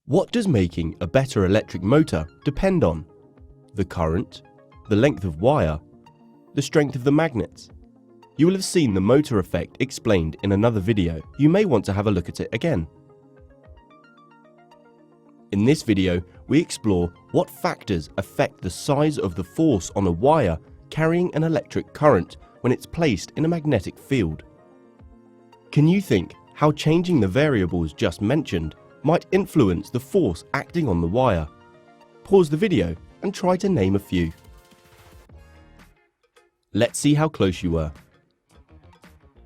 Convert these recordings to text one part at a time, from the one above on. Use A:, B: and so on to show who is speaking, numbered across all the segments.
A: What does making a better electric motor depend on? The current, the length of wire, the strength of the magnets? You will have seen the motor effect explained in another video. You may want to have a look at it again. In this video, we explore what factors affect the size of the force on a wire carrying an electric current when it's placed in a magnetic field. Can you think how changing the variables just mentioned might influence the force acting on the wire? Pause the video and try to name a few. Let's see how close you were.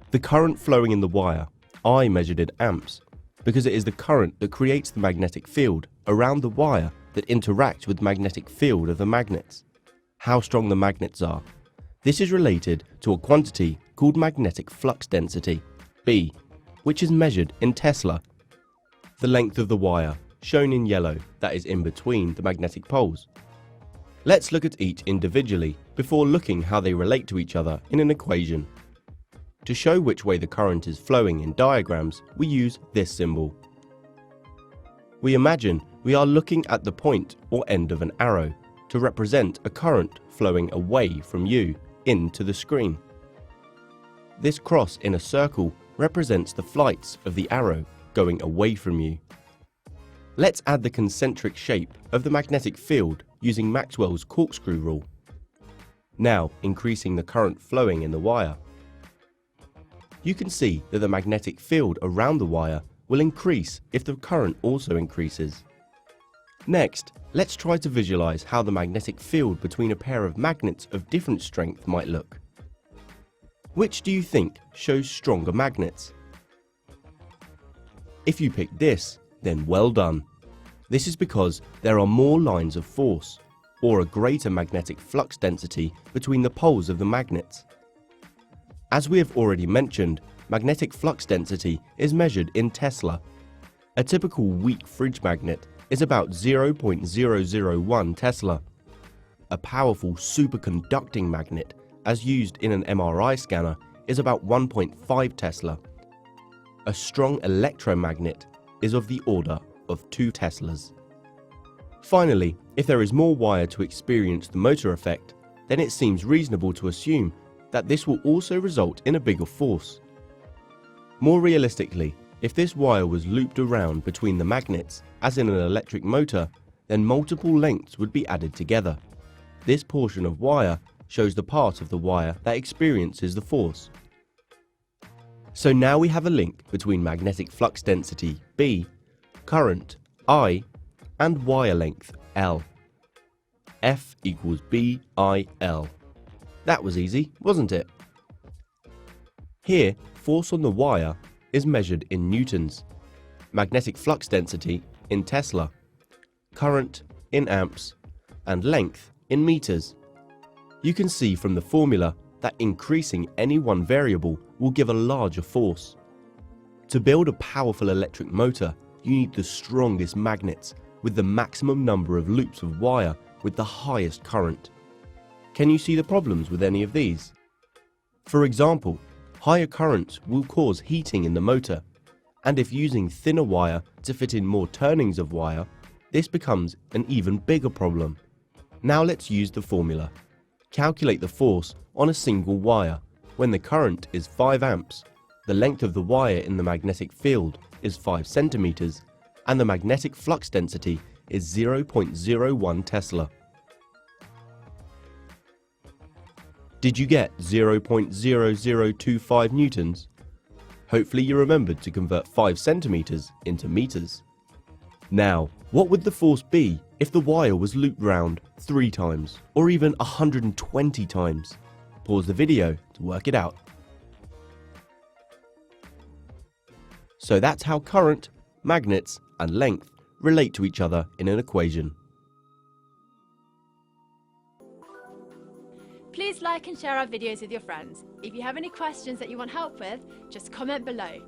A: The current flowing in the wire, I measured in amps, because it is the current that creates the magnetic field around the wire that interacts with the magnetic field of the magnets. How strong the magnets are. This is related to a quantity called magnetic flux density, B, which is measured in Tesla. The length of the wire, shown in yellow, that is in between the magnetic poles. Let's look at each individually before looking how they relate to each other in an equation. To show which way the current is flowing in diagrams, we use this symbol. We imagine we are looking at the point or end of an arrow to represent a current flowing away from you into the screen. This cross in a circle represents the flights of the arrow going away from you. Let's add the concentric shape of the magnetic field using Maxwell's corkscrew rule. Now increasing the current flowing in the wire. You can see that the magnetic field around the wire will increase if the current also increases. Next, let's try to visualize how the magnetic field between a pair of magnets of different strength might look. Which do you think shows stronger magnets? If you picked this, then well done. This is because there are more lines of force, or a greater magnetic flux density between the poles of the magnets. As we have already mentioned, magnetic flux density is measured in Tesla. A typical weak fridge magnet is about 0.001 Tesla. A powerful superconducting magnet, as used in an MRI scanner, is about 1.5 Tesla. A strong electromagnet is of the order of 2 Teslas. Finally, if there is more wire to experience the motor effect, then it seems reasonable to assume that this will also result in a bigger force. More realistically, if this wire was looped around between the magnets, as in an electric motor, then multiple lengths would be added together. This portion of wire shows the part of the wire that experiences the force. So now we have a link between magnetic flux density, B, current, I, and wire length, L. F equals BIL. That was easy, wasn't it? Here, force on the wire is measured in newtons, magnetic flux density in Tesla, current in amps, and length in meters. You can see from the formula that increasing any one variable will give a larger force. To build a powerful electric motor, you need the strongest magnets with the maximum number of loops of wire with the highest current. Can you see the problems with any of these? For example, higher currents will cause heating in the motor, and if using thinner wire to fit in more turnings of wire, this becomes an even bigger problem. Now let's use the formula. Calculate the force on a single wire when the current is 5 amps, the length of the wire in the magnetic field is 5 centimeters, and the magnetic flux density is 0.01 Tesla. Did you get 0.0025 newtons? Hopefully you remembered to convert 5 centimeters into meters. Now, what would the force be if the wire was looped round 3 times, or even 120 times? Pause the video to work it out. So that's how current, magnets, and length relate to each other in an equation.
B: Please like and share our videos with your friends. If you have any questions that you want help with, just comment below.